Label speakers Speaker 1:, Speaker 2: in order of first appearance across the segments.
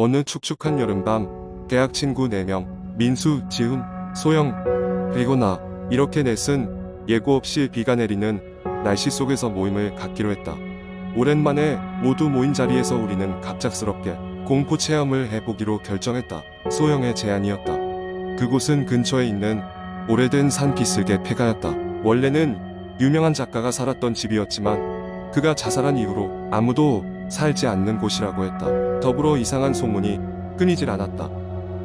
Speaker 1: 어느 축축한 여름밤, 대학 친구 4명, 민수, 지훈, 소영, 그리고 나, 이렇게 넷은 예고 없이 비가 내리는 날씨 속에서 모임을 갖기로 했다. 오랜만에 모두 모인 자리에서 우리는 갑작스럽게 공포 체험을 해보기로 결정했다. 소영의 제안이었다. 그곳은 근처에 있는 오래된 산 비슬개 폐가였다. 원래는 유명한 작가가 살았던 집이었지만 그가 자살한 이후로 아무도 살지 않는 곳이라고 했다. 더불어 이상한 소문이 끊이질 않았다.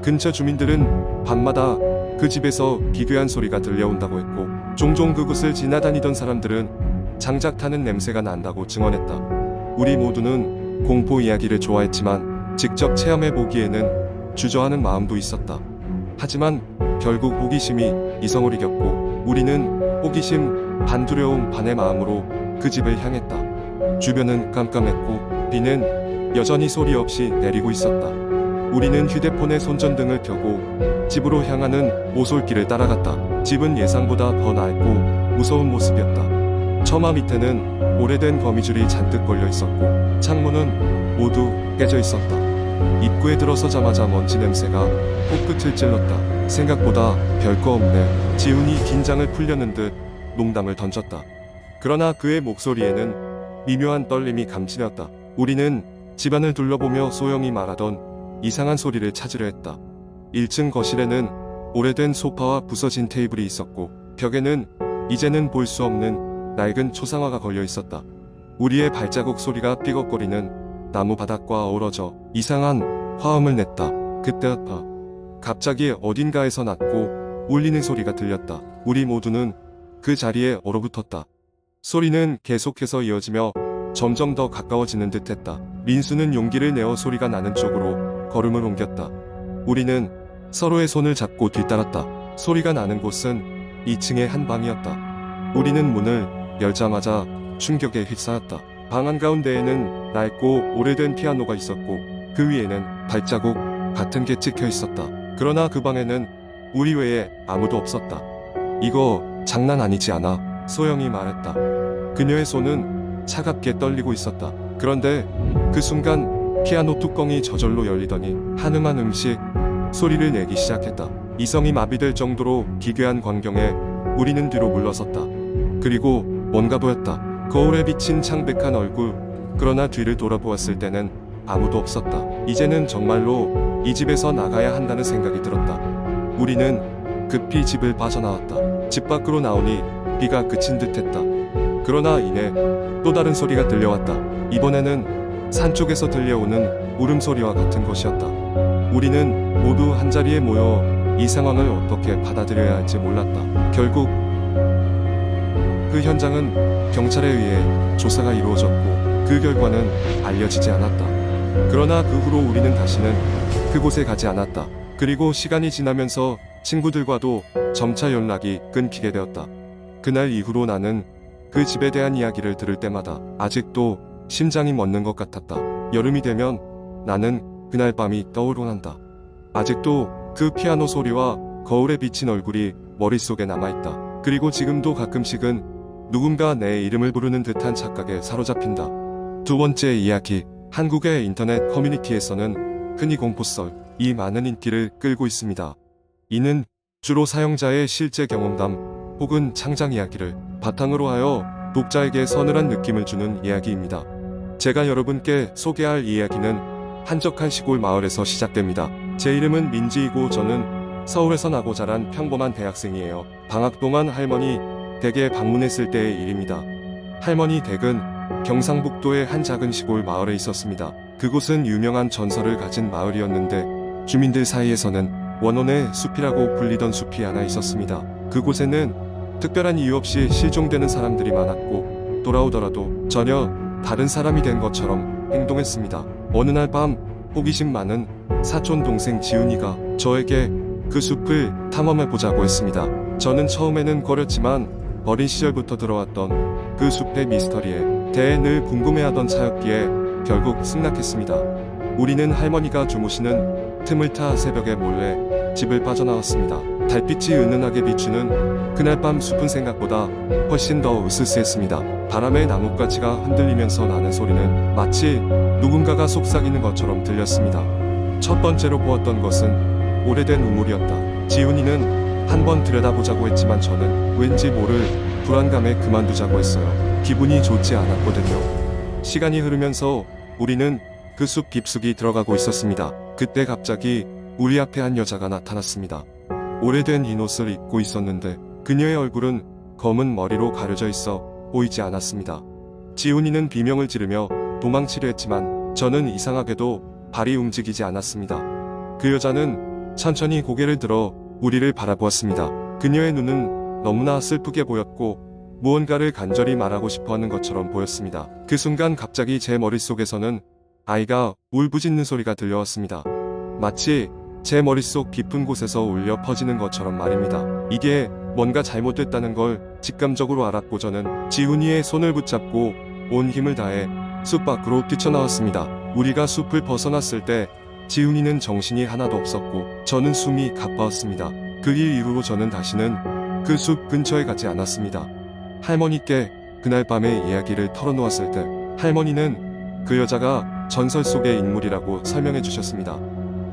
Speaker 1: 근처 주민들은 밤마다 그 집에서 기괴한 소리가 들려온다고 했고, 종종 그곳을 지나다니던 사람들은 장작 타는 냄새가 난다고 증언했다. 우리 모두는 공포 이야기를 좋아했지만 직접 체험해보기에는 주저하는 마음도 있었다. 하지만 결국 호기심이 이성을 이겼고, 우리는 호기심 반 두려움 반의 마음으로 그 집을 향했다. 주변은 깜깜했고 비는 여전히 소리 없이 내리고 있었다. 우리는 휴대폰에 손전등을 켜고 집으로 향하는 오솔길을 따라갔다. 집은 예상보다 더 낡고 무서운 모습이었다. 처마 밑에는 오래된 거미줄이 잔뜩 걸려 있었고, 창문은 모두 깨져 있었다. 입구에 들어서자마자 먼지 냄새가 코끝을 찔렀다. 생각보다 별거 없네. 지훈이 긴장을 풀려는 듯 농담을 던졌다. 그러나 그의 목소리에는 미묘한 떨림이 감지되었다. 우리는 집안을 둘러보며 소영이 말하던 이상한 소리를 찾으려 했다. 1층 거실에는 오래된 소파와 부서진 테이블이 있었고, 벽에는 이제는 볼 수 없는 낡은 초상화가 걸려 있었다. 우리의 발자국 소리가 삐걱거리는 나무 바닥과 어우러져 이상한 화음을 냈다. 그때였다. 갑자기 어딘가에서 낮고 울리는 소리가 들렸다. 우리 모두는 그 자리에 얼어붙었다. 소리는 계속해서 이어지며 점점 더 가까워지는 듯했다. 민수는 용기를 내어 소리가 나는 쪽으로 걸음을 옮겼다. 우리는 서로의 손을 잡고 뒤따랐다. 소리가 나는 곳은 2층의 한 방이었다. 우리는 문을 열자마자 충격에 휩싸였다. 방 한가운데에는 낡고 오래된 피아노가 있었고, 그 위에는 발자국 같은 게 찍혀 있었다. 그러나 그 방에는 우리 외에 아무도 없었다. 이거 장난 아니지 않아? 소영이 말했다. 그녀의 손은 차갑게 떨리고 있었다. 그런데 그 순간 피아노 뚜껑이 저절로 열리더니 한음한 음식 소리를 내기 시작했다. 이성이 마비될 정도로 기괴한 광경에 우리는 뒤로 물러섰다. 그리고 뭔가 보였다. 거울에 비친 창백한 얼굴. 그러나 뒤를 돌아보았을 때는 아무도 없었다. 이제는 정말로 이 집에서 나가야 한다는 생각이 들었다. 우리는 급히 집을 빠져나왔다. 집 밖으로 나오니 비가 그친 듯했다. 그러나 이내 또 다른 소리가 들려왔다. 이번에는 산 쪽에서 들려오는 울음소리와 같은 것이었다. 우리는 모두 한자리에 모여 이 상황을 어떻게 받아들여야 할지 몰랐다. 결국 그 현장은 경찰에 의해 조사가 이루어졌고, 그 결과는 알려지지 않았다. 그러나 그 후로 우리는 다시는 그곳에 가지 않았다. 그리고 시간이 지나면서 친구들과도 점차 연락이 끊기게 되었다. 그날 이후로 나는 그 집에 대한 이야기를 들을 때마다 아직도 심장이 멎는 것 같았다. 여름이 되면 나는 그날 밤이 떠오르곤 한다. 아직도 그 피아노 소리와 거울에 비친 얼굴이 머릿속에 남아있다. 그리고 지금도 가끔씩은 누군가 내 이름을 부르는 듯한 착각에 사로잡힌다. 두 번째 이야기. 한국의 인터넷 커뮤니티에서는 흔히 공포썰이 많은 인기를 끌고 있습니다. 이는 주로 사용자의 실제 경험담 혹은 창작 이야기를 바탕으로 하여 독자에게 서늘한 느낌을 주는 이야기입니다. 제가 여러분께 소개할 이야기는 한적한 시골 마을에서 시작됩니다. 제 이름은 민지이고 저는 서울에서 나고 자란 평범한 대학생이에요. 방학 동안 할머니 댁에 방문했을 때의 일입니다. 할머니 댁은 경상북도의 한 작은 시골 마을에 있었습니다. 그곳은 유명한 전설을 가진 마을이었는데 주민들 사이에서는 원혼의 숲이라고 불리던 숲이 하나 있었습니다. 그곳에는 특별한 이유 없이 실종되는 사람들이 많았고, 돌아오더라도 전혀 다른 사람이 된 것처럼 행동했습니다. 어느 날 밤 호기심 많은 사촌 동생 지훈이가 저에게 그 숲을 탐험해보자고 했습니다. 저는 처음에는 꺼렸지만 어린 시절부터 들어왔던 그 숲의 미스터리에 대해 늘 궁금해하던 차였기에 결국 승낙했습니다. 우리는 할머니가 주무시는 틈을 타 새벽에 몰래 집을 빠져나왔습니다. 달빛이 은은하게 비추는 그날 밤 숲은 생각보다 훨씬 더 으스스했습니다. 바람에 나뭇가지가 흔들리면서 나는 소리는 마치 누군가가 속삭이는 것처럼 들렸습니다. 첫 번째로 보았던 것은 오래된 우물이었다. 지훈이는 한번 들여다보자고 했지만 저는 왠지 모를 불안감에 그만두자고 했어요. 기분이 좋지 않았거든요. 시간이 흐르면서 우리는 그 숲 깊숙이 들어가고 있었습니다. 그때 갑자기 우리 앞에 한 여자가 나타났습니다. 오래된 흰 옷을 입고 있었는데 그녀의 얼굴은 검은 머리로 가려져 있어 보이지 않았습니다. 지훈이는 비명을 지르며 도망치려 했지만 저는 이상하게도 발이 움직이지 않았습니다. 그 여자는 천천히 고개를 들어 우리를 바라보았습니다. 그녀의 눈은 너무나 슬프게 보였고 무언가를 간절히 말하고 싶어하는 것처럼 보였습니다. 그 순간 갑자기 제 머릿속에서는 아이가 울부짖는 소리가 들려왔습니다. 마치 제 머릿속 깊은 곳에서 울려 퍼지는 것처럼 말입니다. 이게 뭔가 잘못됐다는 걸 직감적으로 알았고 저는 지훈이의 손을 붙잡고 온 힘을 다해 숲 밖으로 뛰쳐나왔습니다. 우리가 숲을 벗어났을 때 지훈이는 정신이 하나도 없었고 저는 숨이 가빠웠습니다. 그 일 이후로 저는 다시는 그 숲 근처에 가지 않았습니다. 할머니께 그날 밤의 이야기를 털어놓았을 때 할머니는 그 여자가 전설 속의 인물이라고 설명해 주셨습니다.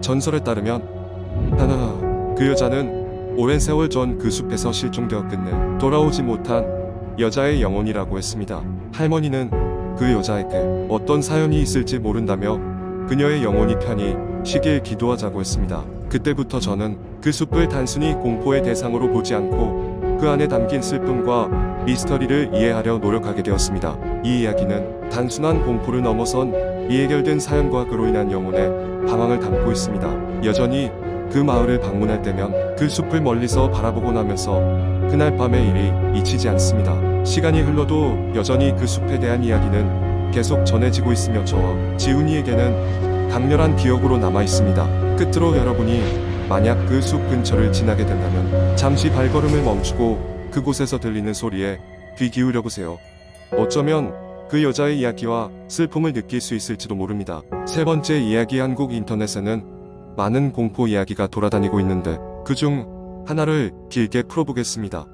Speaker 1: 전설에 따르면 그 여자는 오랜 세월 전 그 숲에서 실종되어 끝내 돌아오지 못한 여자의 영혼이라고 했습니다. 할머니는 그 여자에게 어떤 사연이 있을지 모른다며 그녀의 영혼이 편히 쉬길 기도하자고 했습니다. 그때부터 저는 그 숲을 단순히 공포의 대상으로 보지 않고 그 안에 담긴 슬픔과 미스터리를 이해하려 노력하게 되었습니다. 이 이야기는 단순한 공포를 넘어선 미해결된 사연과 그로 인한 영혼의 방황을 담고 있습니다. 여전히 그 마을을 방문할 때면 그 숲을 멀리서 바라보곤 하면서 그날 밤의 일이 잊히지 않습니다. 시간이 흘러도 여전히 그 숲에 대한 이야기는 계속 전해지고 있으며 저와 지훈이에게는 강렬한 기억으로 남아 있습니다. 끝으로 여러분이 만약 그 숲 근처를 지나게 된다면 잠시 발걸음을 멈추고 그곳에서 들리는 소리에 귀 기울여 보세요. 어쩌면 그 여자의 이야기와 슬픔을 느낄 수 있을지도 모릅니다. 세 번째 이야기. 한국 인터넷에는 많은 공포 이야기가 돌아다니고 있는데 그중 하나를 길게 풀어보겠습니다.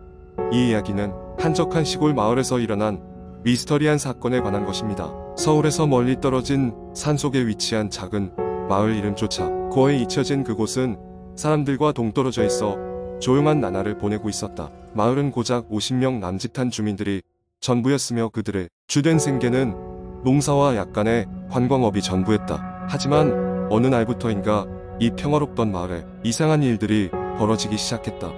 Speaker 1: 이 이야기는 한적한 시골 마을에서 일어난 미스터리한 사건에 관한 것입니다. 서울에서 멀리 떨어진 산속에 위치한 작은 마을 이름조차 거의 잊혀진 그곳은 사람들과 동떨어져 있어 조용한 나날을 보내고 있었다. 마을은 고작 50명 남짓한 주민들이 전부였으며 그들의 주된 생계는 농사와 약간의 관광업이 전부였다. 하지만 어느 날부터인가 이 평화롭던 마을에 이상한 일들이 벌어지기 시작했다.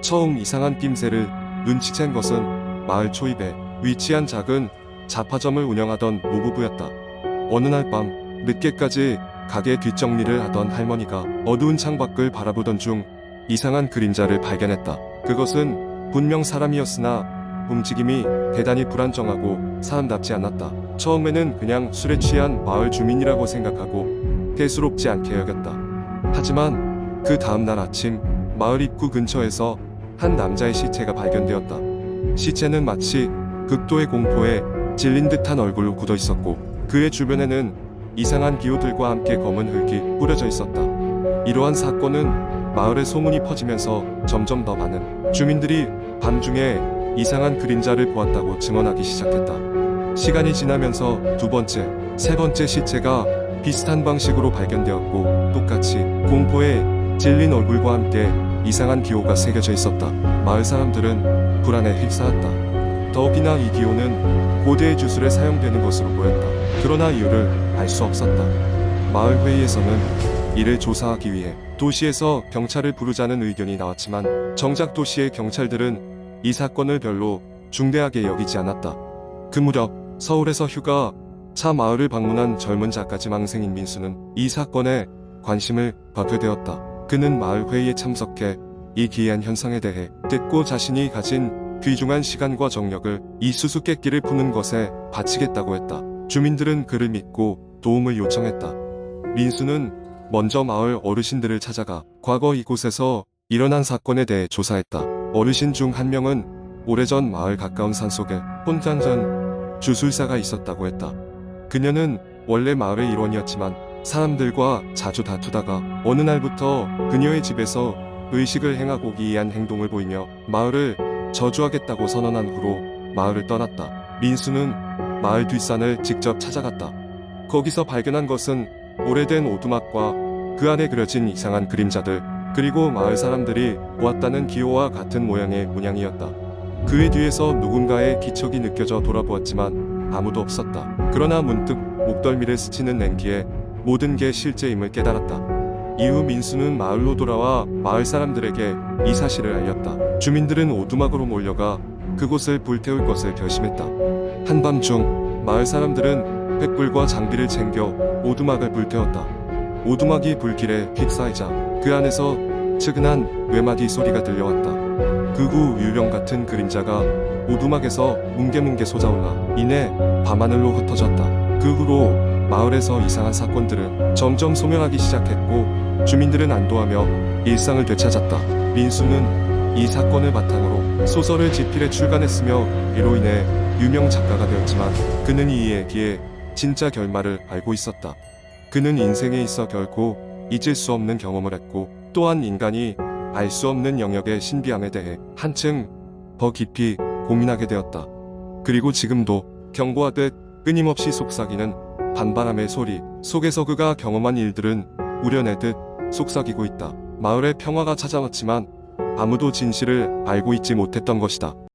Speaker 1: 처음 이상한 낌새를 눈치챈 것은 마을 초입에 위치한 작은 잡화점을 운영하던 노부부였다. 어느 날 밤 늦게까지 가게 뒷정리를 하던 할머니가 어두운 창밖을 바라보던 중 이상한 그림자를 발견했다. 그것은 분명 사람이었으나 움직임이 대단히 불안정하고 사람답지 않았다. 처음에는 그냥 술에 취한 마을 주민이라고 생각하고 대수롭지 않게 여겼다. 하지만 그 다음날 아침 마을 입구 근처에서 한 남자의 시체가 발견되었다. 시체는 마치 극도의 공포에 질린 듯한 얼굴로 굳어 있었고 그의 주변에는 이상한 기호들과 함께 검은 흙이 뿌려져 있었다. 이러한 사건은 마을에 소문이 퍼지면서 점점 더 많은 주민들이 밤중에 이상한 그림자를 보았다고 증언하기 시작했다. 시간이 지나면서 두 번째, 세 번째 시체가 비슷한 방식으로 발견되었고 똑같이 공포에 질린 얼굴과 함께 이상한 기호가 새겨져 있었다. 마을 사람들은 불안에 휩싸였다. 더욱이나 이 기호는 고대의 주술에 사용되는 것으로 보였다. 그러나 이유를 알 수 없었다. 마을 회의에서는 이를 조사하기 위해 도시에서 경찰을 부르자는 의견이 나왔지만 정작 도시의 경찰들은 이 사건을 별로 중대하게 여기지 않았다. 그 무렵 서울에서 휴가 차 마을을 방문한 젊은 작가지망생인 민수는 이 사건에 관심을 받게 되었다. 그는 마을 회의에 참석해 이 기이한 현상에 대해 듣고 자신이 가진 귀중한 시간과 정력을 이 수수께끼를 푸는 것에 바치겠다고 했다. 주민들은 그를 믿고 도움을 요청했다. 민수는 먼저 마을 어르신들을 찾아가 과거 이곳에서 일어난 사건에 대해 조사했다. 어르신 중 한 명은 오래전 마을 가까운 산속에 혼잔전 주술사가 있었다고 했다. 그녀는 원래 마을의 일원이었지만 사람들과 자주 다투다가 어느 날부터 그녀의 집에서 의식을 행하고 기이한 행동을 보이며 마을을 저주하겠다고 선언한 후로 마을을 떠났다. 민수는 마을 뒷산을 직접 찾아갔다. 거기서 발견한 것은 오래된 오두막과 그 안에 그려진 이상한 그림자들, 그리고 마을 사람들이 보았다는 기호와 같은 모양의 문양이었다. 그의 뒤에서 누군가의 기척이 느껴져 돌아보았지만 아무도 없었다. 그러나 문득 목덜미를 스치는 냉기에 모든 게 실제임을 깨달았다. 이후 민수는 마을로 돌아와 마을 사람들에게 이 사실을 알렸다. 주민들은 오두막으로 몰려가 그곳을 불태울 것을 결심했다. 한밤중 마을 사람들은 횃불과 장비를 챙겨 오두막을 불태웠다. 오두막이 불길에 휩싸이자 그 안에서 측은한 뇌마디 소리가 들려왔다. 극우 유령 같은 그림자가 오두막에서 뭉게뭉게 솟아올라 이내 밤하늘로 흩어졌다. 그 후로 마을에서 이상한 사건들은 점점 소멸하기 시작했고 주민들은 안도하며 일상을 되찾았다. 민수는 이 사건을 바탕으로 소설을 지필에 출간했으며 이로 인해 유명 작가가 되었지만 그는 이 얘기의 진짜 결말을 알고 있었다. 그는 인생에 있어 결코 잊을 수 없는 경험을 했고 또한 인간이 알 수 없는 영역의 신비함에 대해 한층 더 깊이 고민하게 되었다. 그리고 지금도 경고하듯 끊임없이 속삭이는 반바람의 소리 속에서 그가 경험한 일들은 우려내듯 속삭이고 있다. 마을에 평화가 찾아왔지만 아무도 진실을 알고 있지 못했던 것이다.